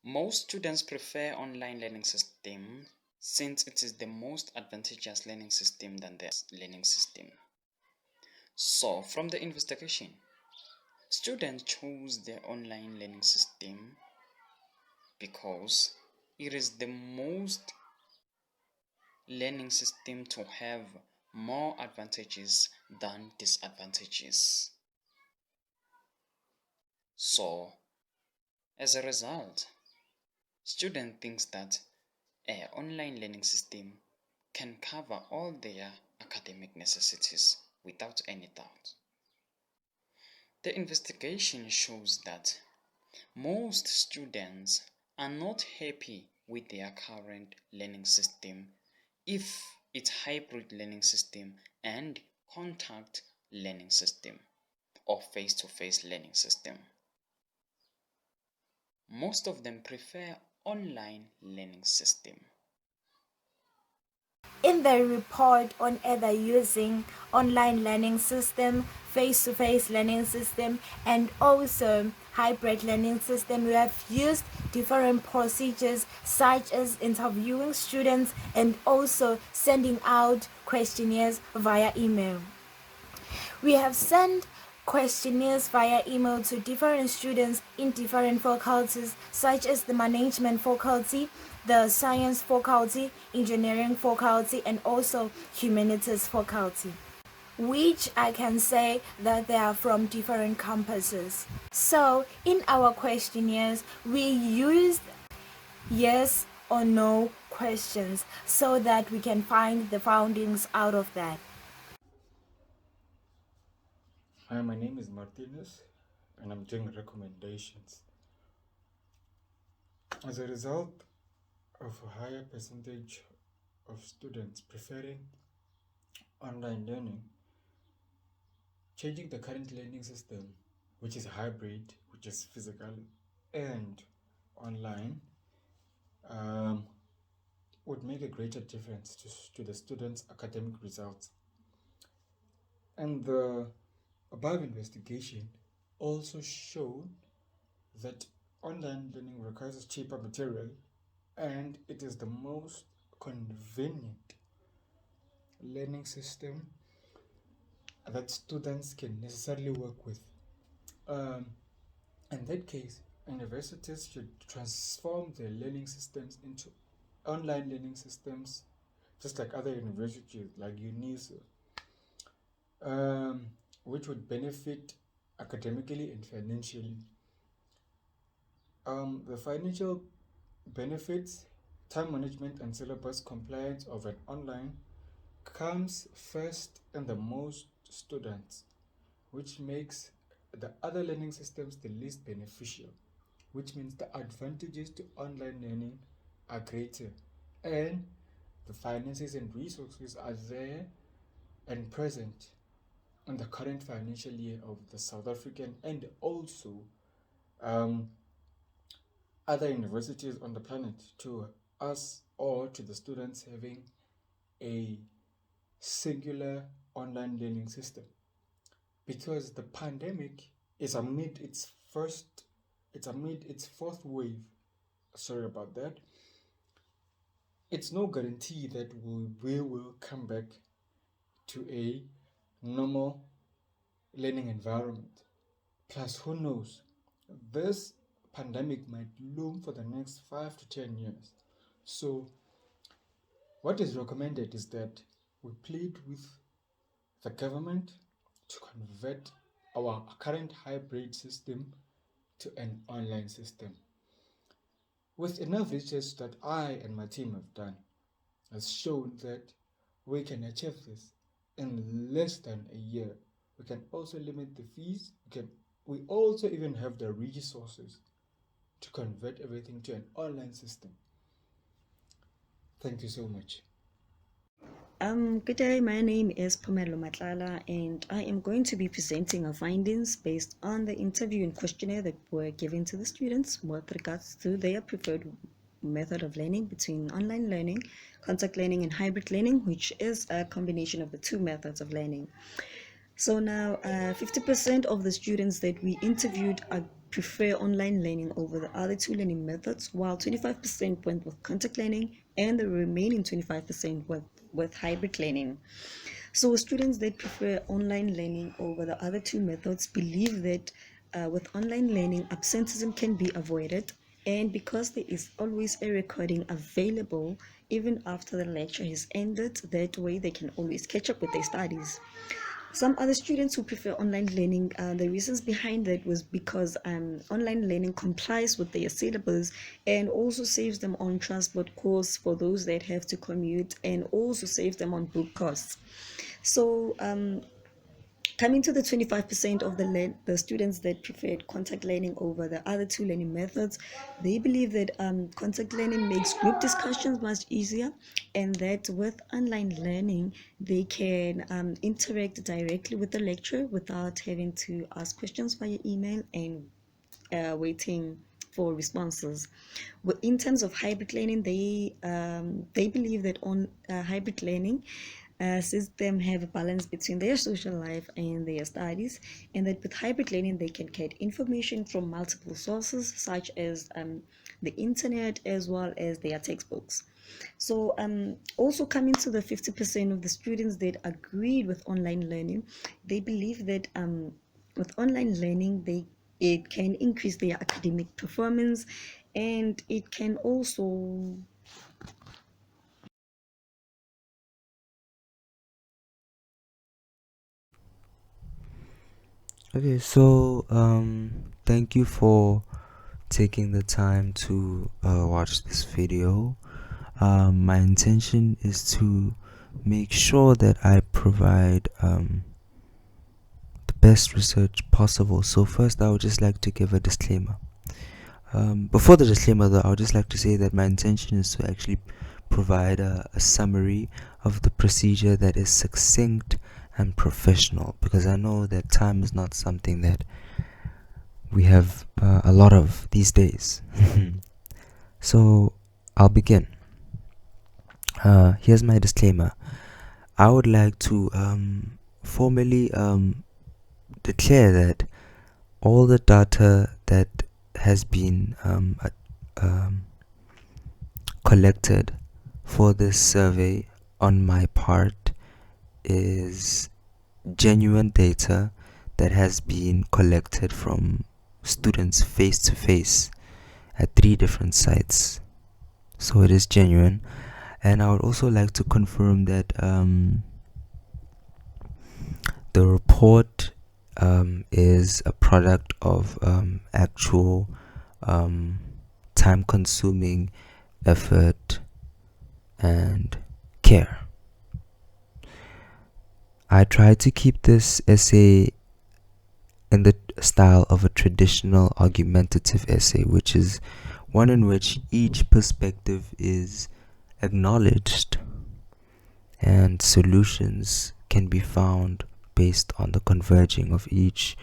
Most students prefer online learning system since it is the most advantageous learning system than the learning system. So, from the investigation, students choose the online learning system because it is the most learning system to have more advantages than disadvantages. So, as a result, student thinks that an online learning system can cover all their academic necessities without any doubt. The investigation shows that most students are not happy with their current learning system if it's hybrid learning system and contact learning system or face-to-face learning system. Most of them prefer online learning system. In the report on either using online learning system, face-to-face learning system, and also hybrid learning system, we have used different procedures such as interviewing students and also sending out questionnaires via email. We have sent questionnaires via email to different students in different faculties such as the management faculty, the science faculty, engineering faculty, and also humanities faculty, which I can say that they are from different campuses. So in our questionnaires, we used yes or no questions so that we can find the findings out of that. Hi, my name is Martinez and I'm doing recommendations. As a result of a higher percentage of students preferring online learning, changing the current learning system, which is hybrid, which is physical and online, would make a greater difference to the students' academic results. And the above investigation also showed that online learning requires cheaper material and it is the most convenient learning system that students can necessarily work with. In that case, universities should transform their learning systems into online learning systems, just like other universities like UNISA, which would benefit academically and financially. The financial benefits, time management and syllabus compliance of an online comes first in the most students, which makes the other learning systems the least beneficial, which means the advantages to online learning are greater and the finances and resources are there and present in the current financial year of the South African and also other universities on the planet, to us or to the students having a singular online learning system, because the pandemic is amid its fourth wave. Sorry about that. It's no guarantee that we will come back to a normal learning environment. Plus, who knows, this pandemic might loom for the next 5 to 10 years. So what is recommended is that we plead with the government to convert our current hybrid system to an online system. With enough research that I and my team have done, has shown that we can achieve this in less than a year. We can also limit the fees. We also even have the resources to convert everything to an online system. Thank you so much. Good day, my name is Matlala and I am going to be presenting our findings based on the interview and questionnaire that were given to the students with regards to their preferred method of learning between online learning, contact learning, and hybrid learning, which is a combination of the two methods of learning. So now 50% of the students that we interviewed prefer online learning over the other two learning methods, while 25% went with contact learning and the remaining 25% with hybrid learning. So students that prefer online learning over the other two methods believe that with online learning, absenteeism can be avoided, and because there is always a recording available even after the lecture has ended, that way they can always catch up with their studies. Some other students who prefer online learning, the reasons behind that was because online learning complies with their syllabus and also saves them on transport costs for those that have to commute, and also saves them on book costs. So coming to the 25% of the students that preferred contact learning over the other two learning methods, they believe that contact learning makes group discussions much easier, and that with online learning, they can interact directly with the lecturer without having to ask questions via email and waiting for responses. In terms of hybrid learning, they believe that on hybrid learning sees them have a balance between their social life and their studies, and that with hybrid learning they can get information from multiple sources such as the internet as well as their textbooks. So also coming to the 50% of the students that agreed with online learning, they believe that with online learning it can increase their academic performance, and it can also Okay, so thank you for taking the time to watch this video. My intention is to make sure that I provide the best research possible. So first, I would just like to give a disclaimer. Before the disclaimer though, I would just like to say that my intention is to actually provide a summary of the procedure that is succinct and professional, because I know that time is not something that we have a lot of these days. So I'll begin. Here's my disclaimer. I would like to formally declare that all the data that has been collected for this survey on my part is genuine data that has been collected from students face to face at 3 different sites. So it is genuine, and I would also like to confirm that the report is a product of actual time consuming effort and care. I tried to keep this essay in the style of a traditional argumentative essay, which is one in which each perspective is acknowledged and solutions can be found based on the converging of each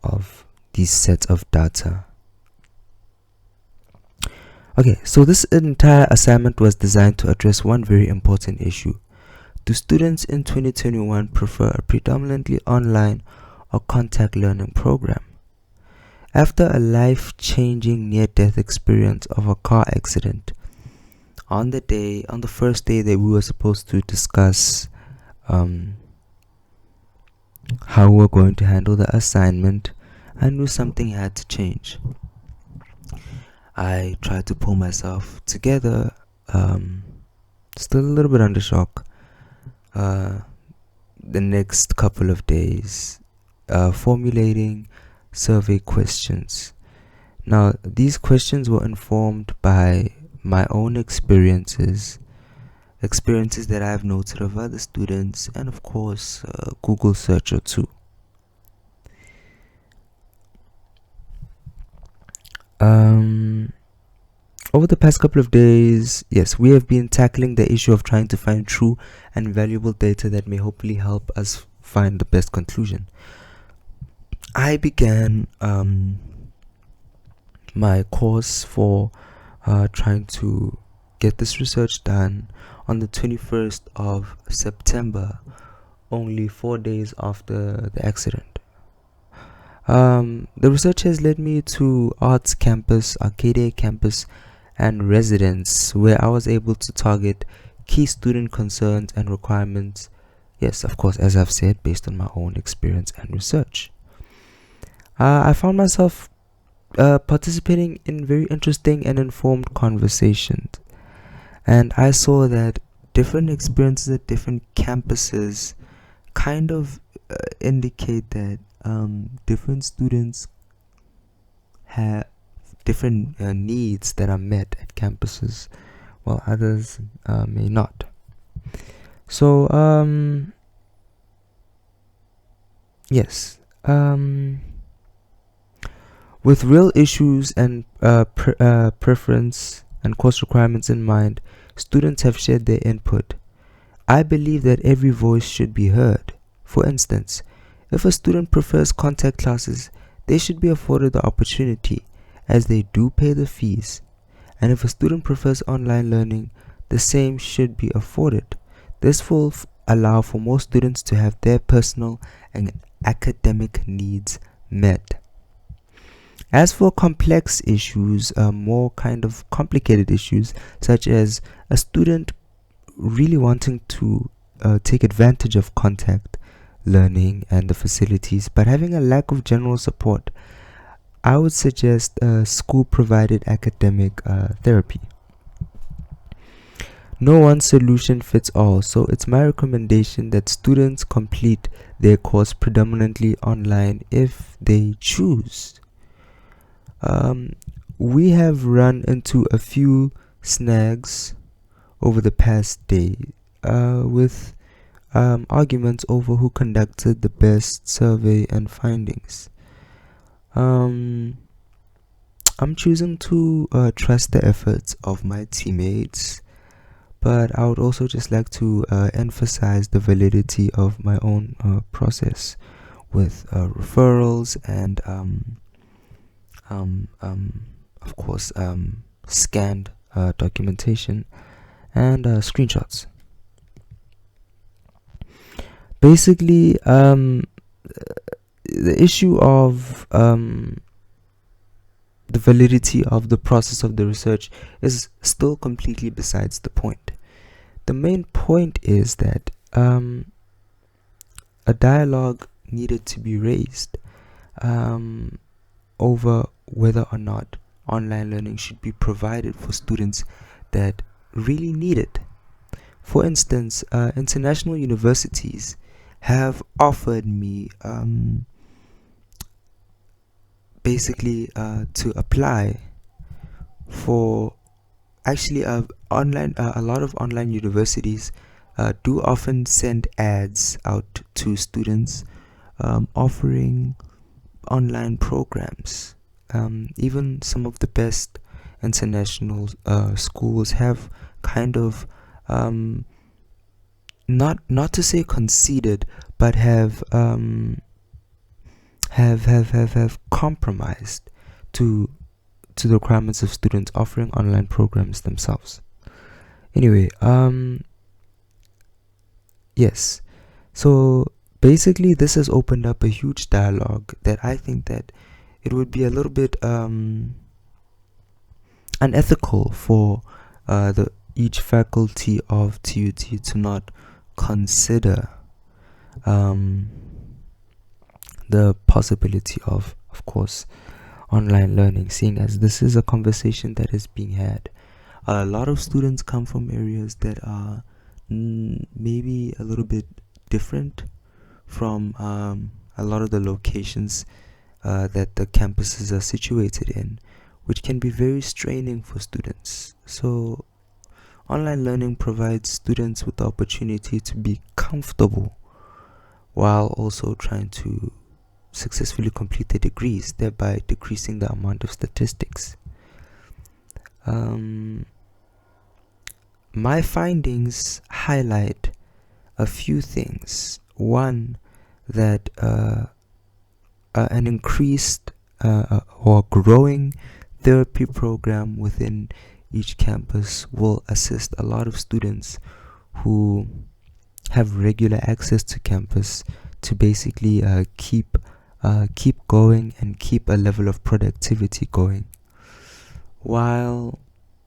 of these sets of data. Okay, so this entire assignment was designed to address one very important issue. Do students in 2021 prefer a predominantly online or contact learning program? After a life-changing near-death experience of a car accident, on the first day that we were supposed to discuss how we were going to handle the assignment, I knew something had to change. I tried to pull myself together, still a little bit under shock. The next couple of days, formulating survey questions. Now, these questions were informed by my own experiences that I've noted of other students, and of course, Google search or two. Over the past couple of days, yes, we have been tackling the issue of trying to find true and valuable data that may hopefully help us find the best conclusion. I began my course for trying to get this research done on the 21st of September, only 4 days after the accident. The research has led me to Arts Campus, Arcadia Campus, and Residence, where I was able to target key student concerns and requirements. Yes, of course, as I've said, based on my own experience and research. I found myself participating in very interesting and informed conversations, and I saw that different experiences at different campuses kind of indicate that different students have different needs that are met at campuses, while others may not. So, yes, with real issues and preference and course requirements in mind, students have shared their input. I believe that every voice should be heard. For instance, if a student prefers contact classes, they should be afforded the opportunity, as they do pay the fees. And if a student prefers online learning, the same should be afforded. This will allow for more students to have their personal and academic needs met. As for complex issues, more kind of complicated issues, such as a student really wanting to take advantage of contact learning and the facilities, but having a lack of general support, I would suggest school provided academic therapy. No one solution fits all, so it's my recommendation that students complete their course predominantly online if they choose. We have run into a few snags over the past day with arguments over who conducted the best survey and findings. I'm choosing to trust the efforts of my teammates, but I would also just like to emphasize the validity of my own process with referrals and of course scanned documentation and screenshots. Basically, the issue of the validity of the process of the research is still completely besides the point. The main point is that a dialogue needed to be raised over whether or not online learning should be provided for students that really need it. For instance, international universities have offered me basically to apply for actually online. A lot of online universities do often send ads out to students offering online programs. Even some of the best international schools have kind of not to say conceded, but have compromised to the requirements of students offering online programs themselves. Anyway, yes. So basically, this has opened up a huge dialogue that I think that it would be a little bit unethical for each faculty of TUT to not consider the possibility of course, online learning, seeing as this is a conversation that is being had. A lot of students come from areas that are maybe a little bit different from a lot of the locations that the campuses are situated in, which can be very straining for students. So online learning provides students with the opportunity to be comfortable while also trying to successfully complete their degrees, thereby decreasing the amount of statistics. My findings highlight a few things. One, that an increased or growing therapy program within each campus will assist a lot of students who have regular access to campus to basically keep keep going and keep a level of productivity going. While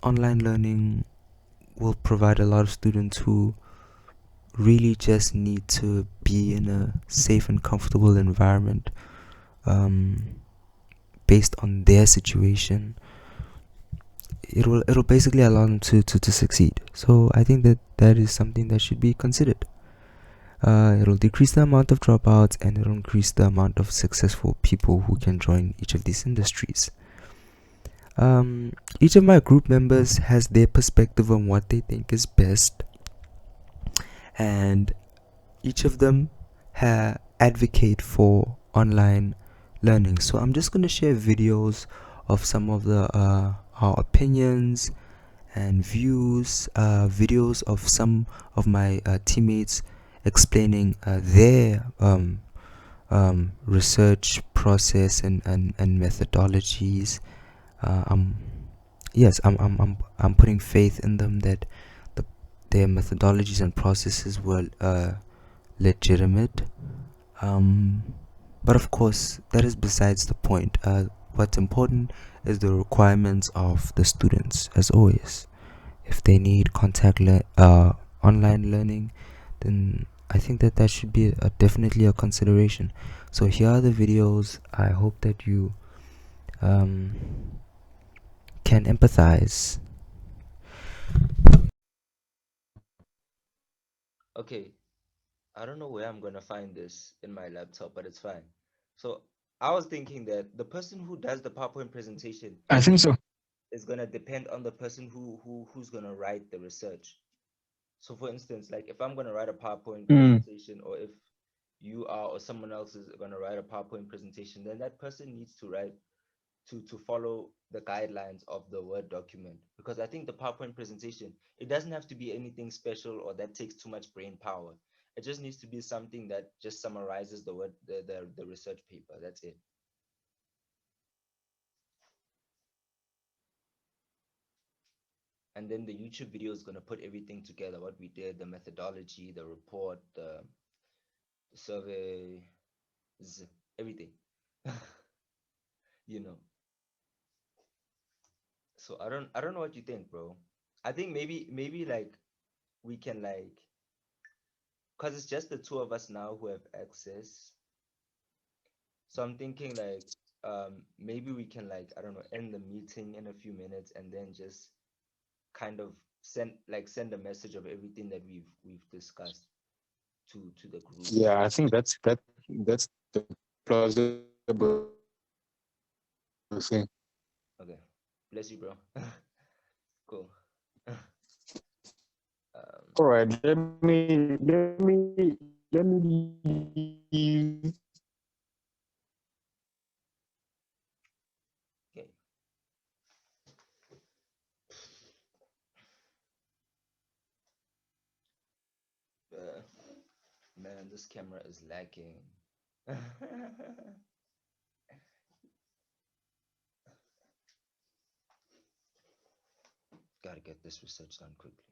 online learning will provide a lot of students who really just need to be in a safe and comfortable environment, um, based on their situation, it'll basically allow them to succeed. So I think that that is something that should be considered. It'll decrease the amount of dropouts, and it'll increase the amount of successful people who can join each of these industries. Each of my group members has their perspective on what they think is best, and each of them advocate for online learning. So I'm just going to share videos of some of the our opinions and views, videos of some of my teammates explaining their research process and methodologies. I'm yes, I'm putting faith in them that the, their methodologies and processes were legitimate. Um, but of course, that is besides the point. What's important is the requirements of the students, as always. If they need online learning, then I think that that should be definitely a consideration. So here are the videos. I hope that you um, can empathize. Okay, I don't know where I'm gonna find this in my laptop, but it's fine. So I was thinking that the person who does the PowerPoint presentation I think so. is gonna depend on the person who's gonna write the research. So for instance, like if I'm gonna write a PowerPoint Mm. presentation, or if you are or someone else is gonna write a PowerPoint presentation, then that person needs to write to follow the guidelines of the Word document. Because I think the PowerPoint presentation, it doesn't have to be anything special or that takes too much brain power. It just needs to be something that just summarizes the research paper. That's it. And then the YouTube video is gonna put everything together, what we did, the methodology, the report, the survey, everything. you know. So I don't know what you think, bro. I think maybe like we can like, because it's just the two of us now who have access. So I'm thinking like maybe we can like, I don't know, end the meeting in a few minutes and then just kind of send a message of everything that we've discussed to the group. Yeah, I think that's the plausible thing. Okay. Bless you, bro. Cool. um All right, let me okay. uh, Man, this camera is lacking. Gotta get this research done quickly.